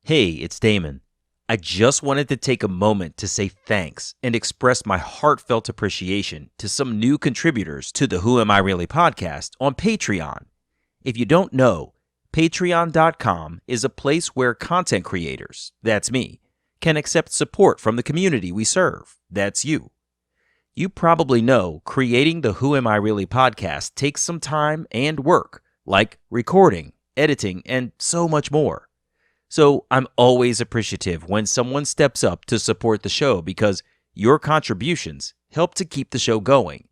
Hey, it's Damon. I just wanted to take a moment to say thanks and express my heartfelt appreciation to some new contributors to the Who Am I Really podcast on Patreon. If you don't know, patreon.com is a place where content creators, that's me, can accept support from the community we serve, that's you. You probably know creating the Who Am I Really podcast takes some time and work, like recording, editing, and so much more. So I'm always appreciative when someone steps up to support the show because your contributions help to keep the show going.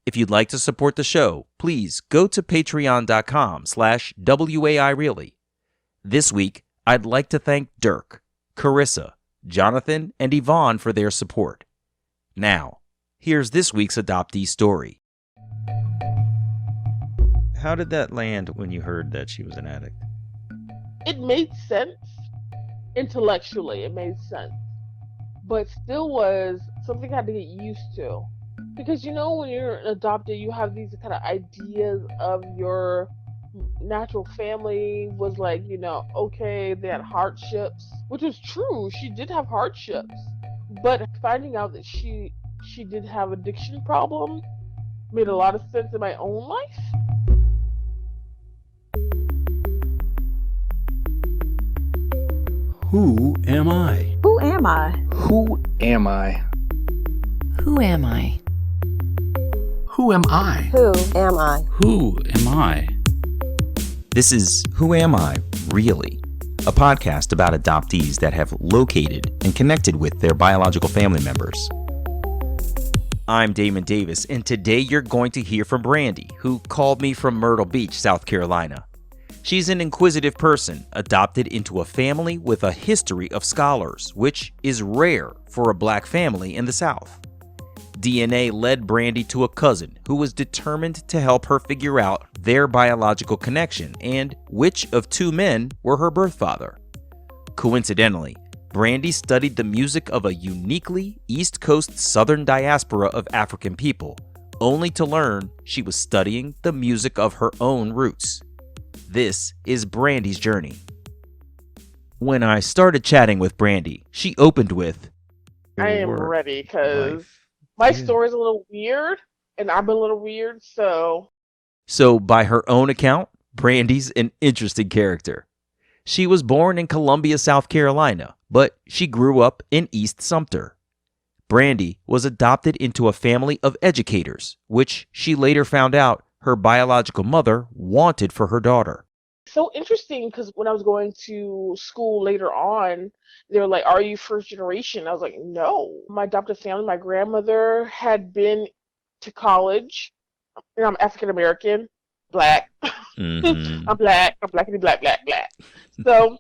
If you'd like to support the show, please go to patreon.com/WAIReally. This week, I'd like to thank Dirk, Carissa, Jonathan, and Yvonne for their support. Now, here's this week's adoptee story. How did that land when you heard that she was an addict? It made sense intellectually. It made sense, but still was something I had to get used to. Because when you're adopted, you have these kind of ideas of your natural family was like, okay, they had hardships, which was true. She did have hardships, but finding out that she did have addiction problem made a lot of sense in my own life. Who am I? Who am I? Who am I? Who am I? Who am I? Who am I? Who am I? This is Who Am I Really? A podcast about adoptees that have located and connected with their biological family members. I'm Damon Davis, and today you're going to hear from Brandi, who called me from Myrtle Beach, South Carolina. She's an inquisitive person, adopted into a family with a history of scholars, which is rare for a black family in the South. DNA led Brandi to a cousin who was determined to help her figure out their biological connection and which of two men were her birth father. Coincidentally, Brandi studied the music of a uniquely East Coast Southern diaspora of African people, only to learn she was studying the music of her own roots. This is Brandi's journey. When I started chatting with Brandi, she opened with, I am ready because my story's a little weird and I'm a little weird, so by her own account, Brandi's an interesting character. She was born in Columbia, South Carolina, but she grew up in East Sumter. Brandi was adopted into a family of educators, which she later found out her biological mother wanted for her daughter. So interesting, because when I was going to school later on, they were like, are you first generation? I was like, no. My adopted family, my grandmother had been to college, and I'm African American, black. Mm-hmm. I'm black, black. So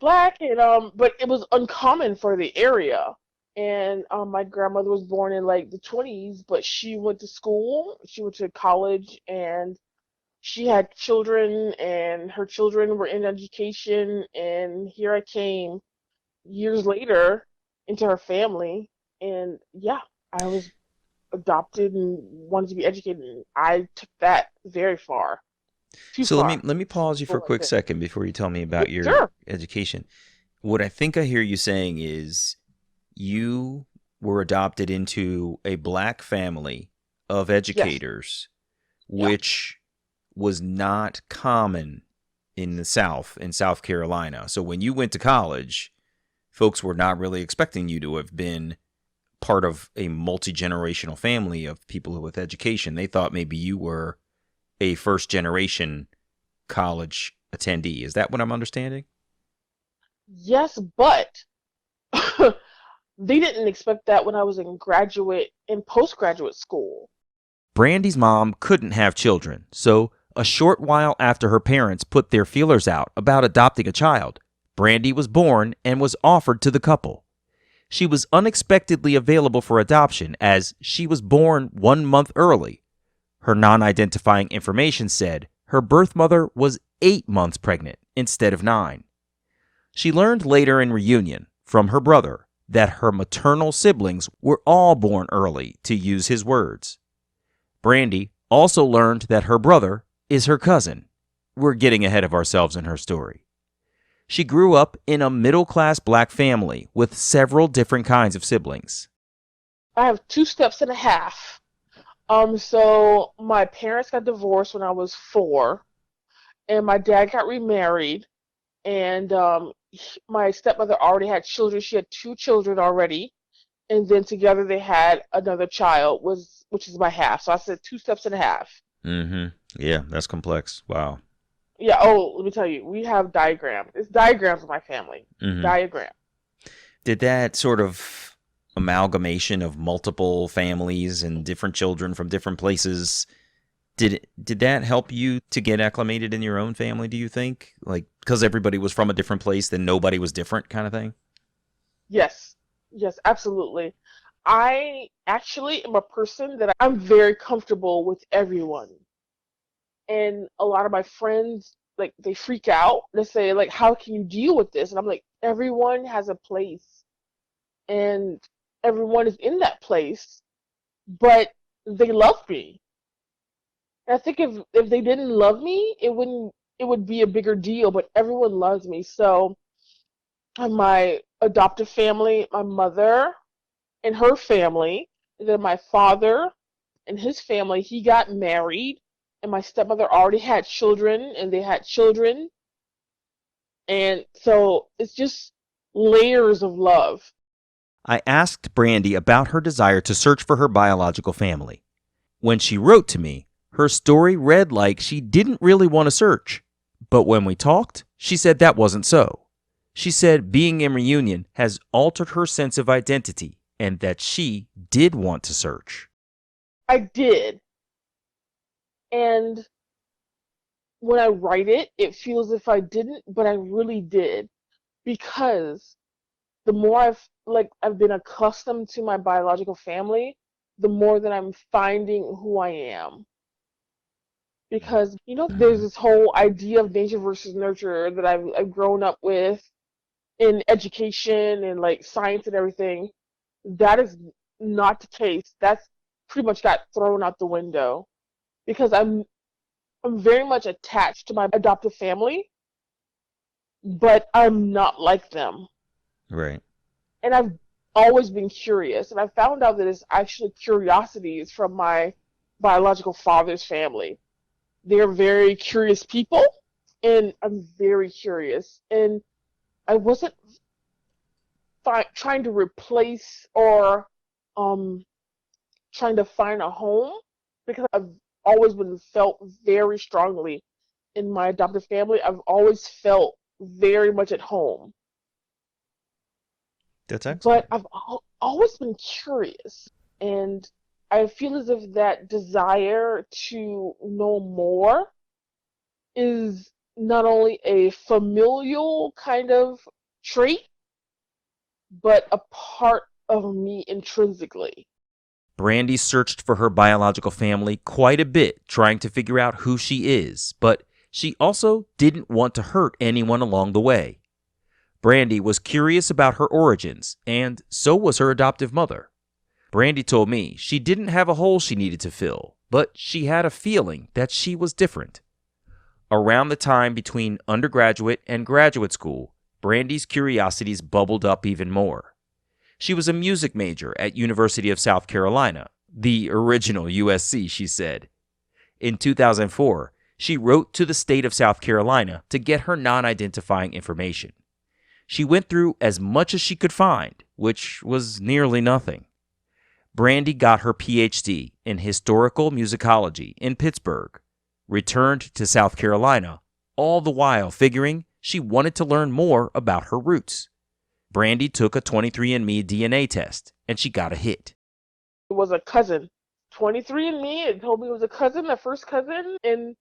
black, and but it was uncommon for the area. And my grandmother was born in like the 20s, but she went to school, she went to college, and she had children, and her children were in education. And here I came years later into her family, and yeah, I was adopted and wanted to be educated, and I took that very far. So let me pause you for a quick second before you tell me about your education. What I think I hear you saying is you were adopted into a black family of educators, which was not common in the South, in South Carolina. So when you went to college, folks were not really expecting you to have been part of a multi-generational family of people with education. They thought maybe you were a first-generation college attendee. Is that what I'm understanding? Yes, but they didn't expect that when I was in graduate and postgraduate school. Brandi's mom couldn't have children, so a short while after her parents put their feelers out about adopting a child, Brandi was born and was offered to the couple. She was unexpectedly available for adoption as she was born 1 month early. Her non-identifying information said her birth mother was 8 months pregnant instead of 9. She learned later in reunion from her brother that her maternal siblings were all born early, to use his words. Brandi also learned that her brother is her cousin. We're getting ahead of ourselves in her story. She grew up in a middle-class black family with several different kinds of siblings. I have 2 steps and a half. So my parents got divorced when I was 4, and my dad got remarried, and my stepmother already had children. She had 2 children already, and then together they had another child, which is my half. So I said 2 steps and a half. Mm-hmm. Yeah, that's complex. Wow. Yeah. Oh, let me tell you, we have diagrams. It's diagrams of my family. Mm-hmm. Diagram. Did that sort of amalgamation of multiple families and different children from different places, did that help you to get acclimated in your own family, do you think? Like, because everybody was from a different place, then nobody was different kind of thing? Yes. Yes, absolutely. I actually am a person that I'm very comfortable with everyone. And a lot of my friends, like, they freak out. They say, like, how can you deal with this? And I'm like, everyone has a place, and everyone is in that place, but they love me. And I think if they didn't love me, it would be a bigger deal, but everyone loves me. So my adoptive family, my mother and her family, and then my father and his family, he got married, and my stepmother already had children, and they had children. And so it's just layers of love. I asked Brandi about her desire to search for her biological family. When she wrote to me, her story read like she didn't really want to search. But when we talked, she said that wasn't so. She said being in reunion has altered her sense of identity and that she did want to search. I did. And when I write it, it feels as if I didn't, but I really did. Because the more I've been accustomed to my biological family, the more that I'm finding who I am. Because, there's this whole idea of nature versus nurture that I've grown up with in education and like science and everything. That is not the case. That's pretty much got thrown out the window because I'm very much attached to my adoptive family, but I'm not like them. Right. And I've always been curious, and I found out that it's actually curiosities from my biological father's family. They're very curious people, and I'm very curious. And I wasn't trying to replace or trying to find a home because I've always been felt very strongly in my adoptive family. I've always felt very much at home. That's excellent. But I've always been curious, and I feel as if that desire to know more is not only a familial kind of trait, but a part of me intrinsically. Brandi searched for her biological family quite a bit, trying to figure out who she is, but she also didn't want to hurt anyone along the way. Brandi was curious about her origins, and so was her adoptive mother. Brandi told me she didn't have a hole she needed to fill, but she had a feeling that she was different. Around the time between undergraduate and graduate school, Brandi's curiosities bubbled up even more. She was a music major at University of South Carolina, the original USC, she said. In 2004, she wrote to the state of South Carolina to get her non-identifying information. She went through as much as she could find, which was nearly nothing. Brandi got her PhD in historical musicology in Pittsburgh, returned to South Carolina, all the while figuring she wanted to learn more about her roots. Brandi took a 23andMe DNA test, and she got a hit. It was a cousin. 23andMe, it told me it was a cousin, a first cousin, and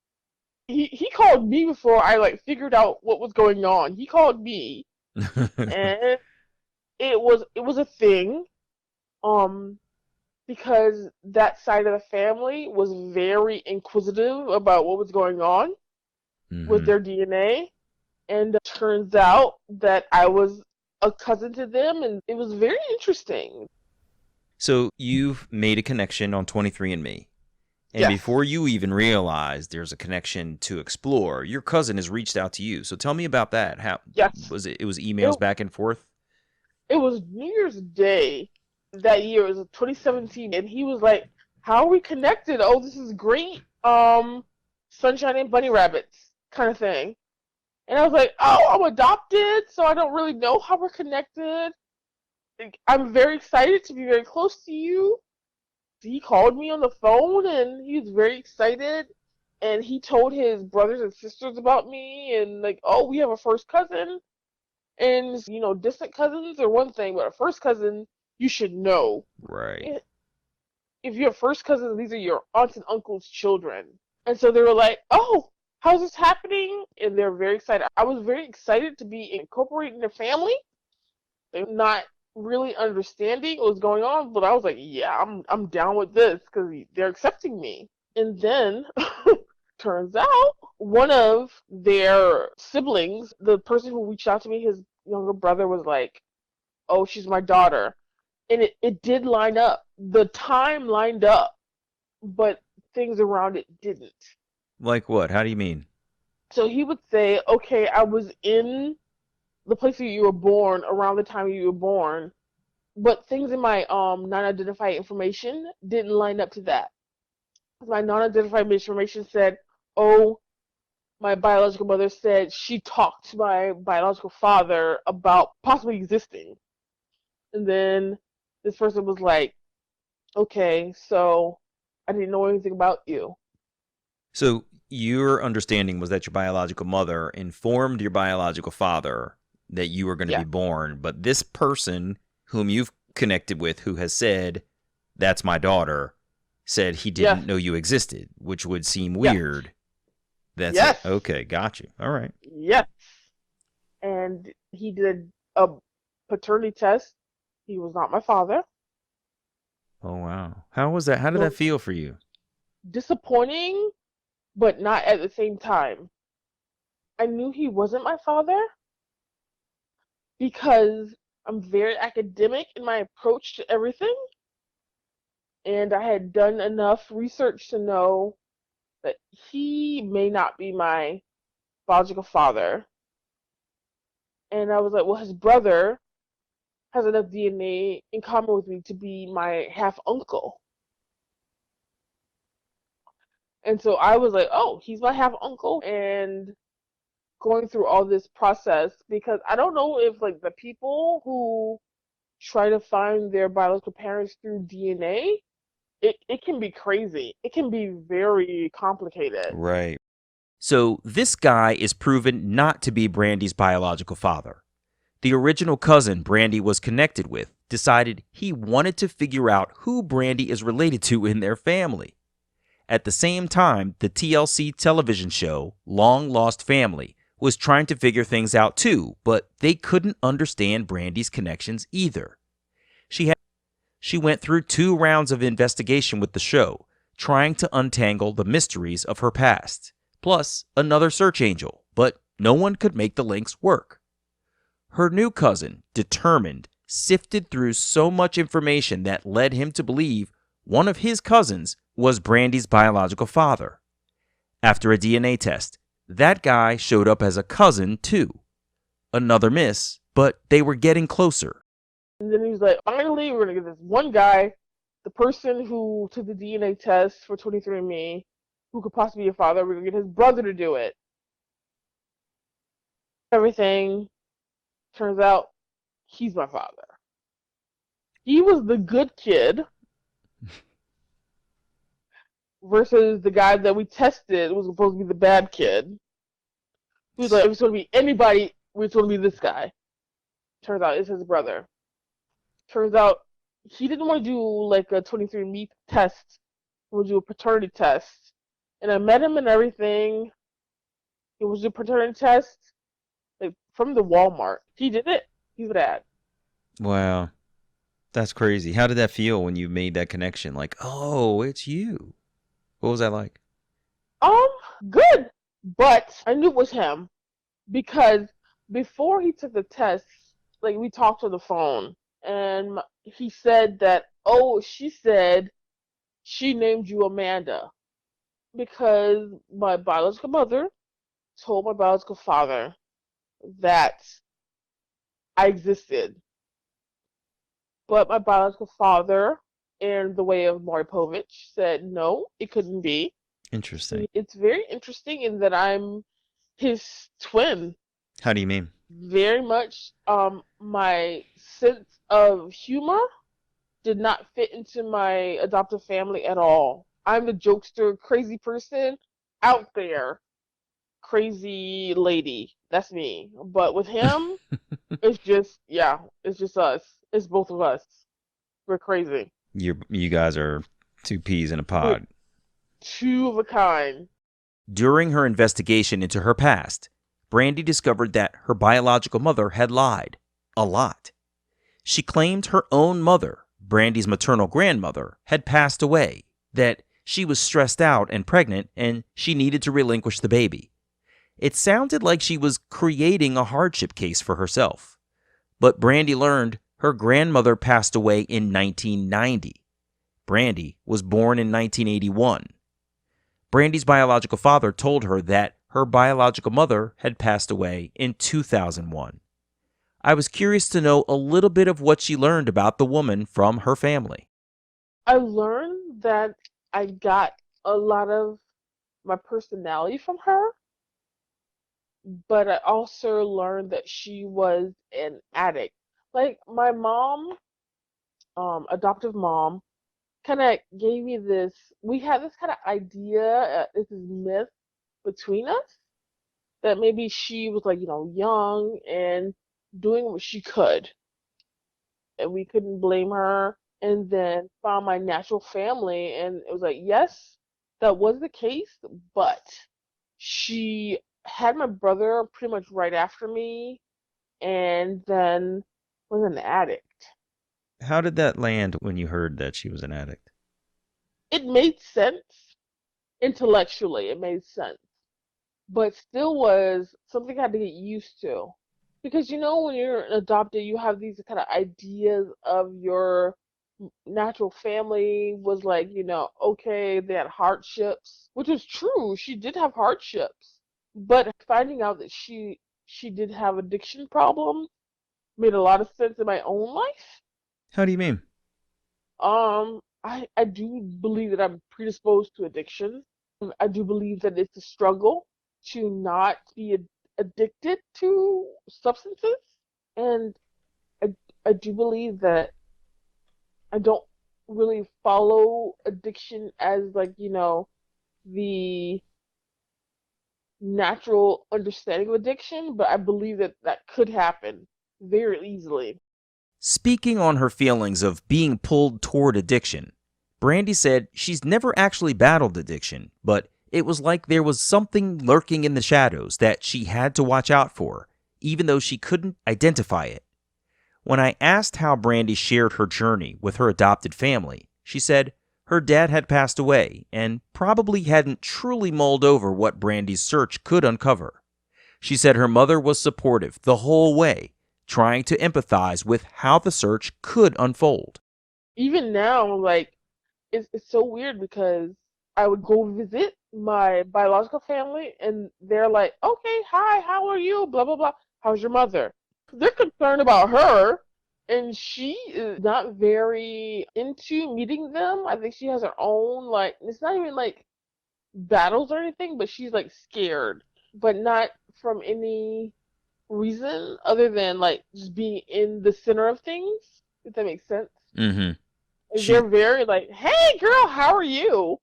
he called me before I figured out what was going on. He called me, and it was a thing, because that side of the family was very inquisitive about what was going on with their DNA, and it turns out that I was a cousin to them, and it was very interesting. So you've made a connection on 23andMe. And before you even realize there's a connection to explore, your cousin has reached out to you. So tell me about that. How was it? It was emails back and forth? It was New Year's Day that year. It was 2017, and he was like, "How are we connected? Oh, this is great. Sunshine and bunny rabbits kind of thing." And I was like, "Oh, I'm adopted, so I don't really know how we're connected. Like, I'm very excited to be very close to you." He called me on the phone, and he was very excited, and he told his brothers and sisters about me, and like, "Oh, we have a first cousin." And, distant cousins are one thing, but a first cousin, you should know. Right. If you have first cousins, these are your aunts and uncles' children. And so they were like, "Oh, how's this happening?" And they're very excited. I was very excited to be incorporated in their family. They're not really understanding what was going on, but I was like, "Yeah, I'm down with this because they're accepting me." And then turns out one of their siblings, the person who reached out to me, his younger brother, was like, "Oh, she's my daughter." And it did line up. The time lined up, but things around it didn't. Like what? How do you mean? So he would say, "Okay, I was in the place where you were born around the time you were born, but things in my non-identified information didn't line up to that." My non-identified information said, "Oh, my biological mother said she talked to my biological father about possibly existing." And then this person was like, "Okay, so I didn't know anything about you." So your understanding was that your biological mother informed your biological father that you were going to be born, but this person whom you've connected with, who has said, "That's my daughter," said he didn't know you existed, which would seem weird. That's it. Okay, got you. All right. Yes. And he did a paternity test. He was not my father. Oh, wow. How was that? How did that feel for you? Disappointing, but not at the same time. I knew he wasn't my father because I'm very academic in my approach to everything. And I had done enough research to know that he may not be my biological father. And I was like, well, his brother has enough DNA in common with me to be my half uncle. And so I was like, oh, he's my half uncle. And going through all this process, because I don't know if like the people who try to find their biological parents through DNA, it can be crazy. It can be very complicated. Right. So this guy is proven not to be Brandi's biological father. The original cousin Brandi was connected with decided he wanted to figure out who Brandi is related to in their family. At the same time, the TLC television show Long Lost Family was trying to figure things out too, but they couldn't understand Brandi's connections either. She went through 2 rounds of investigation with the show, trying to untangle the mysteries of her past, plus another search angel, but no one could make the links work. Her new cousin, determined, sifted through so much information that led him to believe one of his cousins was Brandi's biological father. After a DNA test, that guy showed up as a cousin too. Another miss, but they were getting closer. And then he was like, finally, we're going to get this one guy, the person who took the DNA test for 23andMe, who could possibly be a father. We're going to get his brother to do it. Everything turns out he's my father. He was the good kid versus the guy that we tested was supposed to be the bad kid. He was like, if it's going to be anybody, it's going to be this guy. Turns out it's his brother. Turns out he didn't want to do like a 23andMe test. He wanted to do a paternity test. And I met him and everything. He was doing a paternity test like from the Walmart. He did it. He's a dad. Wow. That's crazy. How did that feel when you made that connection? Like, oh, it's you. What was that like? Good. But I knew it was him because before he took the test, like we talked on the phone. And he said that, oh, she said she named you Amanda. because my biological mother told my biological father that I existed. But my biological father, in the way of Maury Povich, said no, it couldn't be. Interesting. It's very interesting in that I'm his twin. How do you mean? Very much my sense of humor did not fit into my adoptive family at all. I'm the jokester, crazy person out there, crazy lady. That's me. But with him, it's just, yeah, it's just us. It's both of us. We're crazy. You guys are two peas in a We're pod. two of a kind. During her investigation into her past, Brandi discovered that her biological mother had lied. A lot. She claimed her own mother, Brandi's maternal grandmother, had passed away, that she was stressed out and pregnant, and she needed to relinquish the baby. It sounded like she was creating a hardship case for herself. But Brandi learned her grandmother passed away in 1990. Brandi was born in 1981. Brandi's biological father told her that her biological mother had passed away in 2001. I was curious to know a little bit of what she learned about the woman from her family. I learned that I got a lot of my personality from her, but I also learned that she was an addict. Like my mom, adoptive mom, kind of gave me this. We had this kind of idea, this is myth between us that maybe she was like, young and doing what she could, and we couldn't blame her. And then found my natural family, and it was like, yes, that was the case, but she had my brother pretty much right after me, and then was an addict. How did that land when you heard that she was an addict? It made sense intellectually, it made sense, but still was something I had to get used to. Because when you're adopted, you have these kind of ideas of your natural family was like, okay, they had hardships, which is true. She did have hardships, but finding out that she did have addiction problems made a lot of sense in my own life. How do you mean? I do believe that I'm predisposed to addiction. I do believe that it's a struggle to not be addicted to substances, and I I do believe that I don't really follow addiction as like, the natural understanding of addiction, but I believe that that could happen very easily. Speaking on her feelings of being pulled toward addiction, Brandi said she's never actually battled addiction, but it was like there was something lurking in the shadows that she had to watch out for, even though she couldn't identify it. When I asked how Brandi shared her journey with her adopted family, she said her dad had passed away and probably hadn't truly mulled over what Brandi's search could uncover. She said her mother was supportive the whole way, trying to empathize with how the search could unfold. Even now, like, it's so weird because I would go visit my biological family and they're like, okay, hi, how are you? Blah, blah, blah. How's your mother? They're concerned about her, and she is not very into meeting them. I think she has her own, like, it's not even like battles or anything, but she's like scared, but not from any reason other than like just being in the center of things, if that makes sense. Mm-hmm. Like, She they're very like, hey girl, how are you?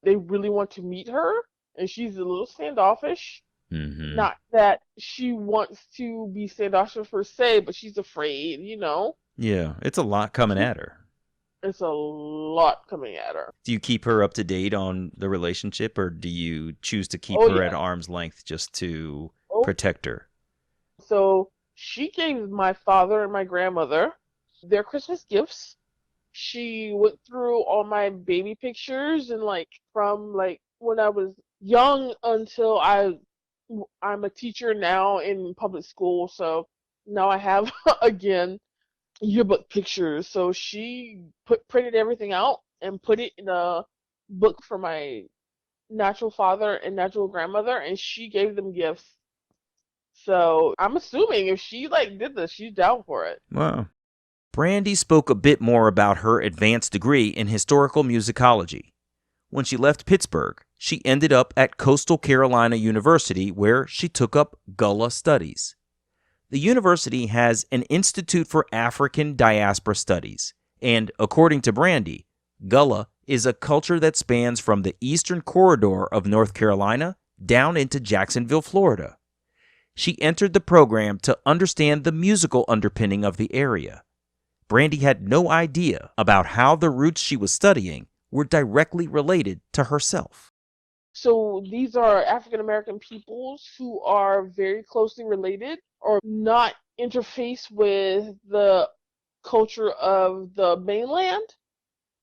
They really want to meet her, and she's a little standoffish. Mm-hmm. Not that she wants to be standoffish per se, but she's afraid. Yeah, it's a lot coming at her. It's a lot coming at her. Do you keep her up to date on the relationship, or do you choose to keep Oh her at yeah. arm's length just to Oh, protect her? so she gave my father and my grandmother their Christmas gifts. She went through all my baby pictures and like from like when I was young until I'm a teacher now in public school, so now I have again yearbook pictures. So she printed everything out and put it in a book for my natural father and natural grandmother, and she gave them gifts. So I'm assuming if she like did this, she's down for it. Wow. Brandi spoke a bit more about her advanced degree in historical musicology. When she left Pittsburgh, she ended up at Coastal Carolina University, where she took up Gullah Studies. The university has an Institute for African Diaspora Studies, and according to Brandi, Gullah is a culture that spans from the eastern corridor of North Carolina down into Jacksonville, Florida. She entered the program to understand the musical underpinning of the area. Brandi had no idea about how the roots she was studying were directly related to herself. So these are African American peoples who are very closely related or not interface with the culture of the mainland.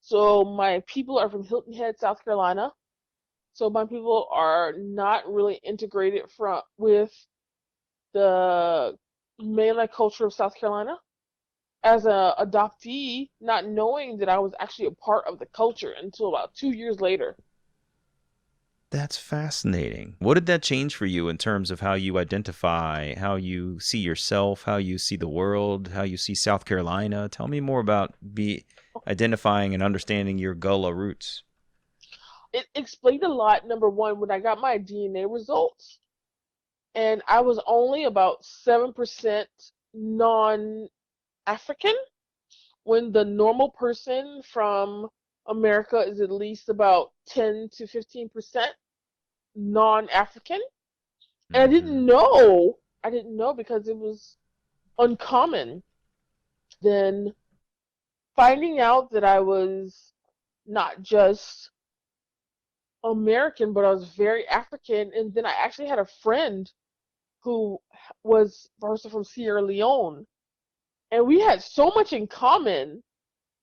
So my people are from Hilton Head, South Carolina. So my people are not really integrated with the mainland culture of South Carolina. As an adoptee, not knowing that I was actually a part of the culture until about 2 years later. That's fascinating. What did that change for you in terms of how you identify, how you see yourself, how you see the world, how you see South Carolina? Tell me more about identifying and understanding your Gullah roots. It explained a lot, number one, when I got my DNA results, and I was only about 7% non-African, when the normal person from America is at least about 10 to 15% non-African. And I didn't know because it was uncommon. Then finding out that I was not just American, but I was very African. And then I actually had a friend who was also from Sierra Leone. And we had so much in common.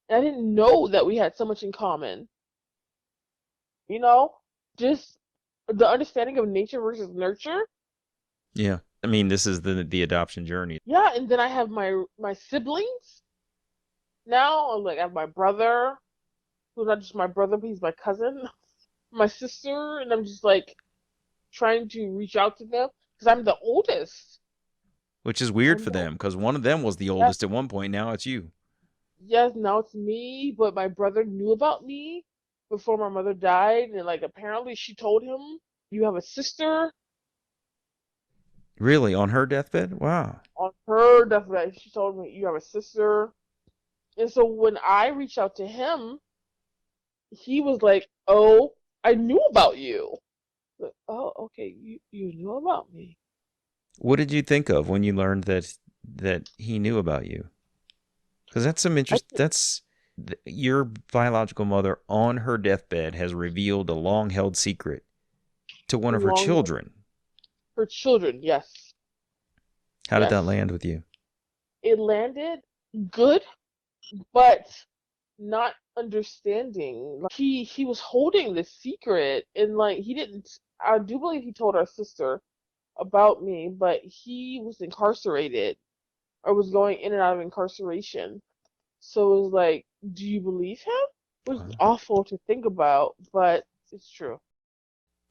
And I didn't know that we had so much in common. You know, just the understanding of nature versus nurture. Yeah. I mean, this is the adoption journey. Yeah, and then I have my siblings now. Like I have my brother, who's not just my brother, but he's my cousin, my sister, and I'm just like trying to reach out to them because I'm the oldest. Which is weird for them because one of them was the oldest at one point. Now it's you. Yes, now it's me, but my brother knew about me before my mother died, and like apparently she told him, "You have a sister." Really? On her deathbed? Wow. On her deathbed, she told me, "You have a sister." And so when I reached out to him, he was like, "Oh, I knew about you." Like, oh, okay, you knew about me. What did you think of when you learned that he knew about you? Because that's some interest. Your biological mother on her deathbed has revealed a long-held secret to one of her children. Her children, yes. How did that land with you? It landed good, but not understanding. Like, he was holding this secret, and like he didn't. I do believe he told our sister about me, but he was incarcerated or was going in and out of incarceration. So it was like, do you believe him? It was awful to think about, but it's true.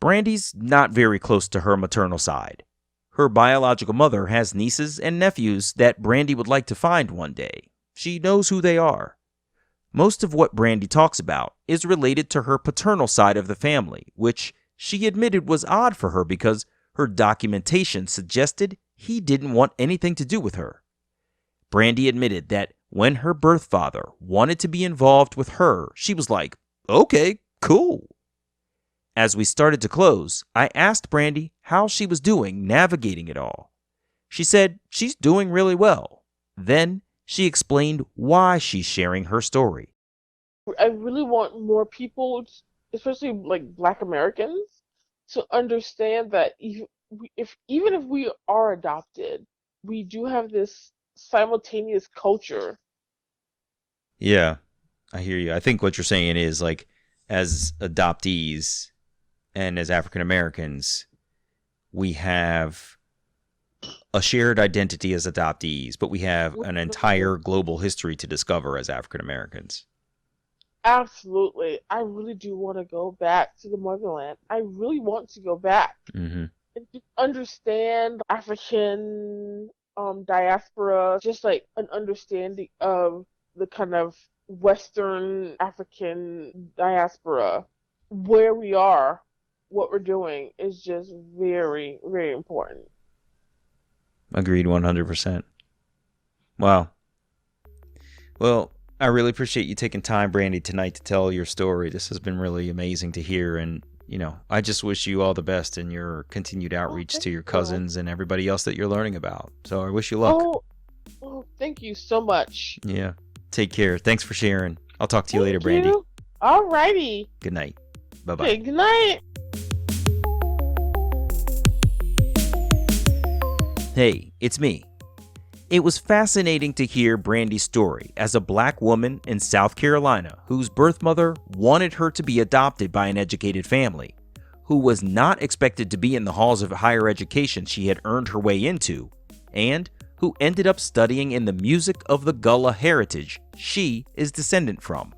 Brandi's not very close to her maternal side. Her biological mother has nieces and nephews that Brandi would like to find one day. She knows who they are. Most of what Brandi talks about is related to her paternal side of the family, which she admitted was odd for her because her documentation suggested he didn't want anything to do with her. Brandi admitted that when her birth father wanted to be involved with her, she was like, okay, cool. As we started to close, I asked Brandi how she was doing navigating it all. She said she's doing really well. Then she explained why she's sharing her story. I really want more people, especially like Black Americans, to understand that even if we are adopted, we do have this simultaneous culture. Yeah, I hear you. I think what you're saying is like as adoptees and as African Americans, we have a shared identity as adoptees, but we have an entire global history to discover as African Americans. Absolutely. I really do want to go back to the motherland. I really want to go back Mm-hmm. and just understand African diaspora, just like an understanding of the kind of Western African diaspora, where we are, what we're doing is just very, very important. Agreed 100%. Wow. Well, I really appreciate you taking time, Brandi, tonight to tell your story. This has been really amazing to hear. And, I just wish you all the best in your continued Oh, outreach thank to your you. cousins and everybody else that you're learning about. So I wish you luck. Oh, oh, thank you so much. Yeah. Take care. Thanks for sharing. I'll talk to you later, Thank Brandi. you. All righty. Good night. Bye-bye. Okay, good night. Hey, it's me. It was fascinating to hear Brandi's story as a black woman in South Carolina whose birth mother wanted her to be adopted by an educated family, who was not expected to be in the halls of higher education she had earned her way into, and who ended up studying in the music of the Gullah heritage she is descendant from.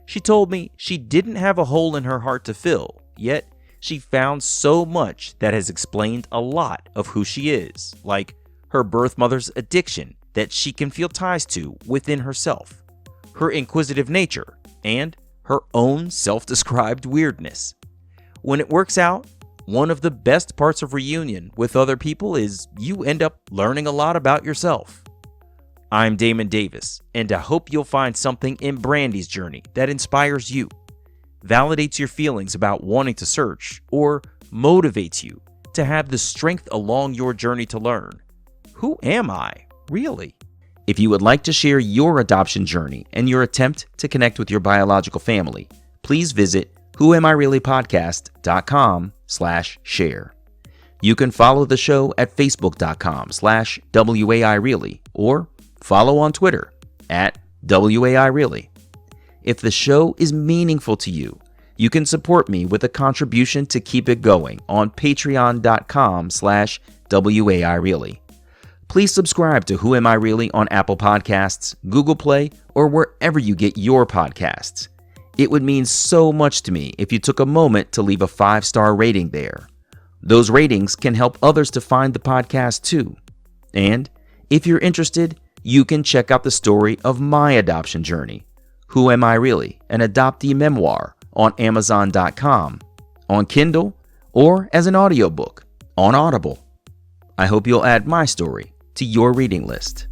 She told me she didn't have a hole in her heart to fill, yet she found so much that has explained a lot of who she is, like her birth mother's addiction that she can feel ties to within herself, her inquisitive nature, and her own self-described weirdness. When it works out, one of the best parts of reunion with other people is you end up learning a lot about yourself. I'm Damon Davis, and I hope you'll find something in Brandi's journey that inspires you, validates your feelings about wanting to search, or motivates you to have the strength along your journey to learn. Who am I, really? If you would like to share your adoption journey and your attempt to connect with your biological family, please visit whoamireallypodcast.com/share. You can follow the show at facebook.com/WAIReally or follow on Twitter @WAIReally. If the show is meaningful to you, you can support me with a contribution to keep it going on patreon.com/WAIReally. Please subscribe to Who Am I Really on Apple Podcasts, Google Play, or wherever you get your podcasts. It would mean so much to me if you took a moment to leave a 5-star rating there. Those ratings can help others to find the podcast too. And if you're interested, you can check out the story of my adoption journey, Who Am I Really? An Adoptee Memoir, on Amazon.com, on Kindle, or as an audiobook on Audible. I hope you'll add my story to your reading list.